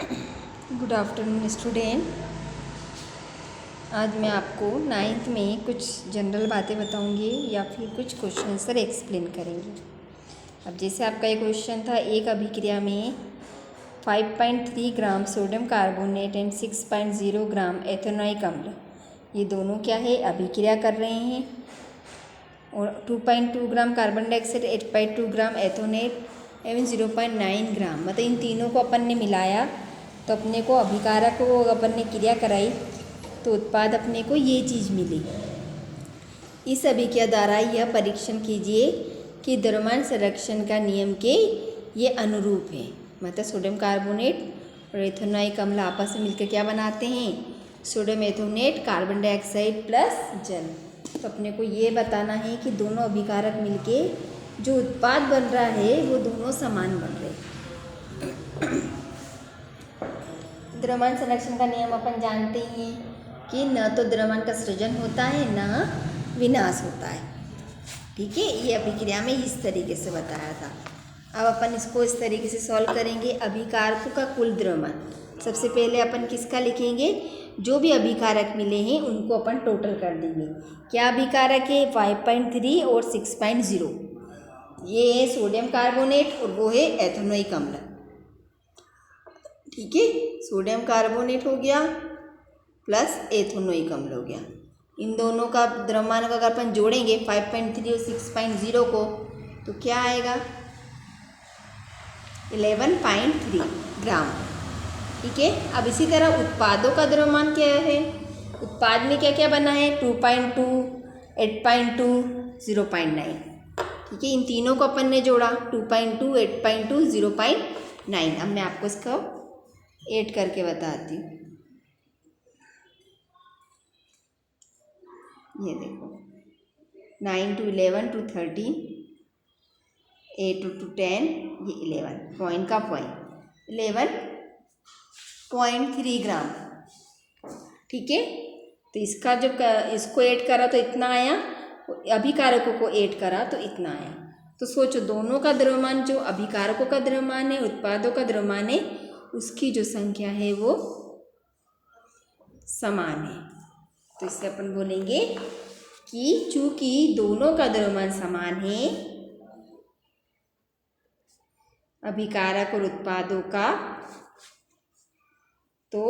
Good afternoon student. आज मैं आपको नाइन्थ में कुछ जनरल बातें बताऊंगी या फिर कुछ क्वेश्चन आंसर एक्सप्लेन करेंगे। अब जैसे आपका ये क्वेश्चन था, एक अभिक्रिया में 5.3 gram sodium carbonate and 6.0 gram ethanoic अम्ल, ये दोनों क्या है, अभिक्रिया कर रहे हैं। और 2.2 ग्राम कार्बन डाइऑक्साइड, 8.2 ग्राम एथोनेट एवं 0.9 ग्राम, मतलब इन तीनों को अपन ने मिलाया तो अपने को अभिकारक को अपन ने क्रिया कराई तो उत्पाद अपने को ये चीज़ मिली। इस अभिक्रिया द्वारा यह परीक्षण कीजिए कि द्रव्यमान संरक्षण का नियम के ये अनुरूप है। मतलब सोडियम कार्बोनेट और एथेनोइक अम्ल आपस में मिलकर क्या बनाते हैं, सोडियम एथोनेट कार्बन डाइऑक्साइड प्लस जल। तो अपने को ये बताना है कि दोनों अभिकारक मिलके जो उत्पाद बन रहा है वो दोनों समान बन रहे। द्रव्यमान संरक्षण का नियम अपन जानते ही हैं कि न तो द्रव्यमान का सृजन होता है न विनाश होता है। ठीक है, ये अभिक्रिया में इस तरीके से बताया था। अब अपन इसको इस तरीके से सॉल्व करेंगे। अभिकारकों का कुल द्रव्यमान, सबसे पहले अपन किसका लिखेंगे, जो भी अभिकारक मिले हैं उनको अपन टोटल कर देंगे। क्या अभिकारक है, 5.3 और 6.0। ये है सोडियम कार्बोनेट और वो है एथेनोइक अम्ल। ठीक है, सोडियम कार्बोनेट हो गया प्लस एथेनोइक अम्ल हो गया। इन दोनों का द्रव्यमान का अगर अपन जोड़ेंगे 5.3 और 6.0 को तो क्या आएगा, 11.3 ग्राम। ठीक है, अब इसी तरह उत्पादों का द्रव्यमान क्या है, उत्पाद में क्या क्या बना है, 2.2, 8.2, 0.9। ठीक है, इन तीनों को अपन ने जोड़ा, 2.2, 8.2, 0.9। अब मैं आपको इसको ऐड करके बताती हूँ। ये देखो, 9 to 11 to 13, 8 to 10, ये 11 पॉइंट का पॉइंट 11.3 ग्राम। ठीक है, तो इसका जो इसको ऐड करा तो इतना आया, अभिकारकों को ऐड करा तो इतना आया। तो सोचो, दोनों का द्रव्यमान, जो अभिकारकों का द्रव्यमान है, उत्पादों का द्रव्यमान है, उसकी जो संख्या है वो समान है। तो इससे अपन बोलेंगे कि चूंकि दोनों का द्रव्यमान समान है, अभिकारक और उत्पादों का, तो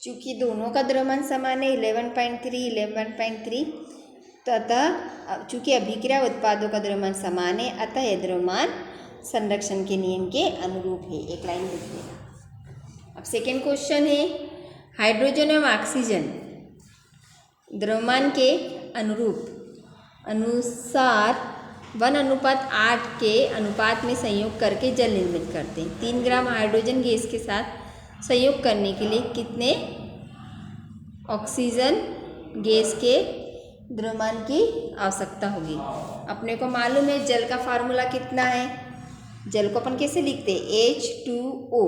चूंकि दोनों का द्रव्यमान समान है 11.3, तो अतः चूंकि अभिक्रिया उत्पादों का द्रव्यमान समान है, अतः यह द्रव्यमान संरक्षण के नियम के अनुरूप है। एक लाइन लिख लेना। अब सेकेंड क्वेश्चन है, हाइड्रोजन एवं ऑक्सीजन द्रव्यमान के अनुसार 1:8 के अनुपात में संयोग करके जल निर्मित करते हैं। 3 ग्राम हाइड्रोजन गैस के साथ संयोग करने के लिए कितने ऑक्सीजन गैस के द्रव्यमान की आवश्यकता होगी। अपने को मालूम है जल का फार्मूला कितना है, जल को अपन कैसे लिखते हैं, H2O।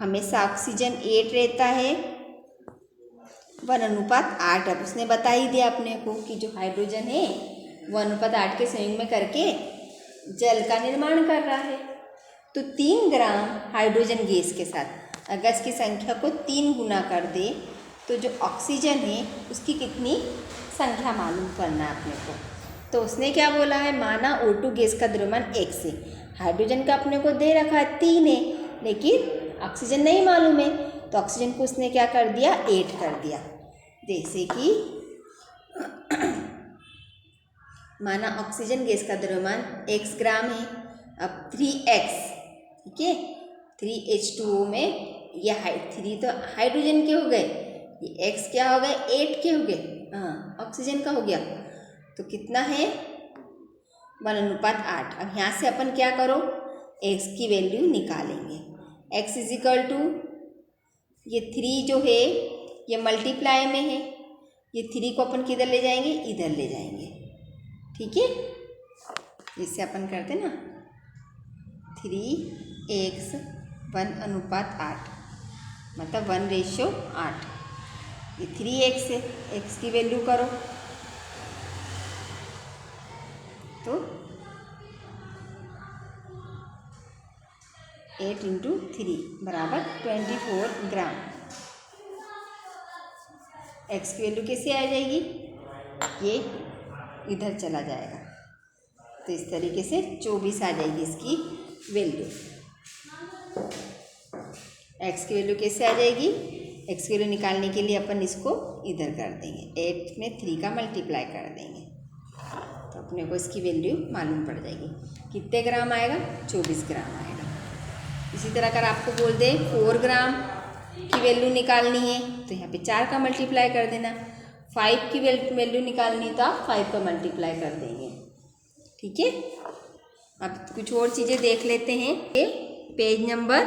हमेशा ऑक्सीजन 8 रहता है, 1:8। अब उसने बता ही दिया अपने को कि जो हाइड्रोजन है 1:8 के संयोग में करके जल का निर्माण कर रहा है। तो 3 ग्राम हाइड्रोजन गैस के साथ अगर इसकी संख्या को 3 गुना कर दे तो जो ऑक्सीजन है उसकी कितनी संख्या मालूम करना है अपने को। तो उसने क्या बोला है, माना O2 गैस का द्रव्यमान x है, हाइड्रोजन का अपने को दे रखा है 3 है, लेकिन ऑक्सीजन नहीं मालूम है, तो ऑक्सीजन को उसने क्या कर दिया, 8 कर दिया। जैसे कि माना ऑक्सीजन गैस का द्रव्यमान x ग्राम है, अब 3x, ठीक है, 3H2O में ये 3 तो हाइड्रोजन के हो गए, ये x क्या हो गए, 8 के हो गए, हाँ ऑक्सीजन का हो गया, तो कितना है 1:8। अब यहाँ से अपन क्या करो, x की वैल्यू निकालेंगे। x = ये 3 जो है ये मल्टीप्लाई में है, ये 3 को अपन किधर ले जाएंगे, इधर ले जाएंगे। ठीक है, जिससे अपन करते ना 3x 1:8, मतलब 1:8। ये 3x है, x की वैल्यू करो तो 8 इंटू 3 बराबर 24 ग्राम। एक्स की वैल्यू कैसे आ जाएगी, ये इधर चला जाएगा, तो इस तरीके से 24 आ जाएगी इसकी वैल्यू। एक्स की वैल्यू कैसे आ जाएगी, एक्स की वैल्यू निकालने के लिए अपन इसको इधर कर देंगे, 8 में 3 का मल्टीप्लाई कर देंगे, तो अपने को इसकी वैल्यू मालूम पड़ जाएगी। कितने ग्राम आएगा, 24 ग्राम आएगा। इसी तरह अगर आपको बोल दे 4 ग्राम की वैल्यू निकालनी है तो यहाँ पे 4 का मल्टीप्लाई कर देना। 5 की वैल्यू निकालनी है तो आप 5 का मल्टीप्लाई कर देंगे। ठीक है, अब कुछ और चीज़ें देख लेते हैं। ये पेज नंबर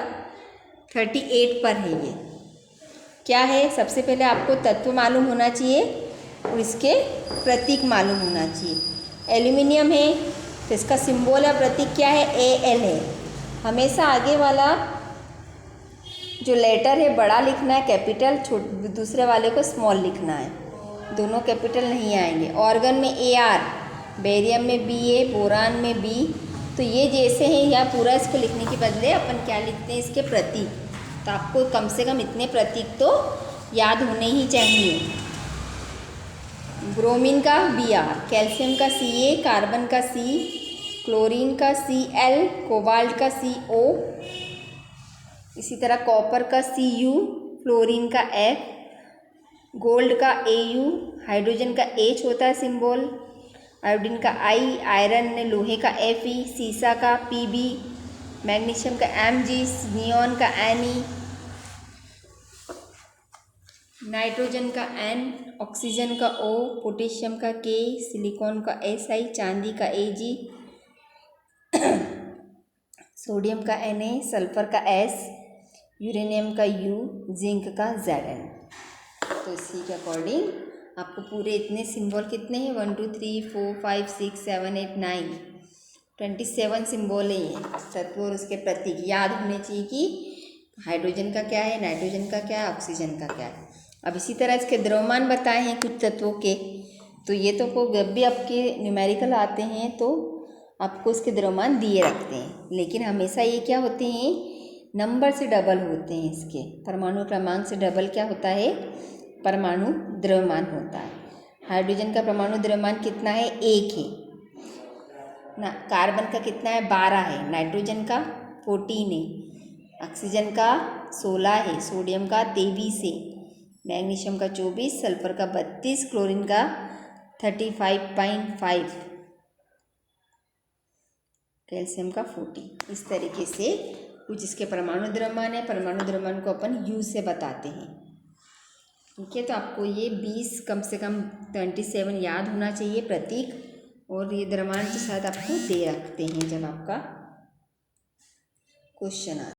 38 पर है। ये क्या है, सबसे पहले आपको तत्व मालूम होना चाहिए और इसके प्रतीक मालूम होना चाहिए। एल्यूमिनियम है तो इसका सिंबल या प्रतीक क्या है, Al है। हमेशा आगे वाला जो लेटर है बड़ा लिखना है, कैपिटल, दूसरे वाले को स्मॉल लिखना है, दोनों कैपिटल नहीं आएंगे। ऑर्गन में Ar, बेरियम में Ba, बोरान में B। तो ये जैसे हैं या पूरा इसको लिखने के बदले अपन क्या लिखते हैं, इसके प्रतीक। तो आपको कम से कम इतने प्रतीक तो याद होने ही चाहिए। ब्रोमीन का Br, कैल्शियम का Ca, कार्बन का C, क्लोरीन का Cl, कोबाल्ट का Co, इसी तरह कॉपर का Cu, फ्लोरीन का F, गोल्ड का Au, हाइड्रोजन का H होता है सिंबल, आयोडीन का I, आयरन लोहे का Fe, सीसा का Pb, मैग्नीशियम का Mg, नियॉन का Ne, नाइट्रोजन का N, ऑक्सीजन का O, पोटेशियम का K, सिलिकॉन का Si, चांदी का Ag, सोडियम का Na, सल्फर का S, यूरेनियम का U, जिंक का Zn। तो इसी के अकॉर्डिंग आपको पूरे इतने सिंबल कितने हैं, 1 2 3 4 5 6 7 8 9 27 सिंबल है ये तत्व और उसके प्रतीक याद होने चाहिए कि हाइड्रोजन का क्या है, नाइट्रोजन का क्या है, ऑक्सीजन का क्या है। अब इसी तरह इसके द्रव्यमान बताए हैं कुछ तत्वों के, तो ये तो को जब भी आपके न्यूमेरिकल आते हैं तो आपको इसके द्रव्यमान दिए रखते हैं, लेकिन हमेशा ये क्या होते हैं, नंबर से डबल होते हैं। इसके परमाणु क्रमांक से डबल क्या होता है, परमाणु द्रव्यमान होता है। हाइड्रोजन का परमाणु द्रव्यमान कितना है, 1 है ना। कार्बन का कितना है, 12 है। नाइट्रोजन का 14 है। ऑक्सीजन का 16 है। सोडियम का 23 है। मैग्नीशियम का 24, सल्फर का 32, क्लोरीन का 35.5, कैल्शियम का 40। इस तरीके से कुछ इसके परमाणु द्रव्यमान है। परमाणु द्रव्यमान को अपन U से बताते हैं। ठीक है, तो आपको ये 20 कम से कम 27 याद होना चाहिए प्रतीक, और ये द्रव्यमान के साथ आपको दे रखते हैं जब आपका क्वेश्चन आता है।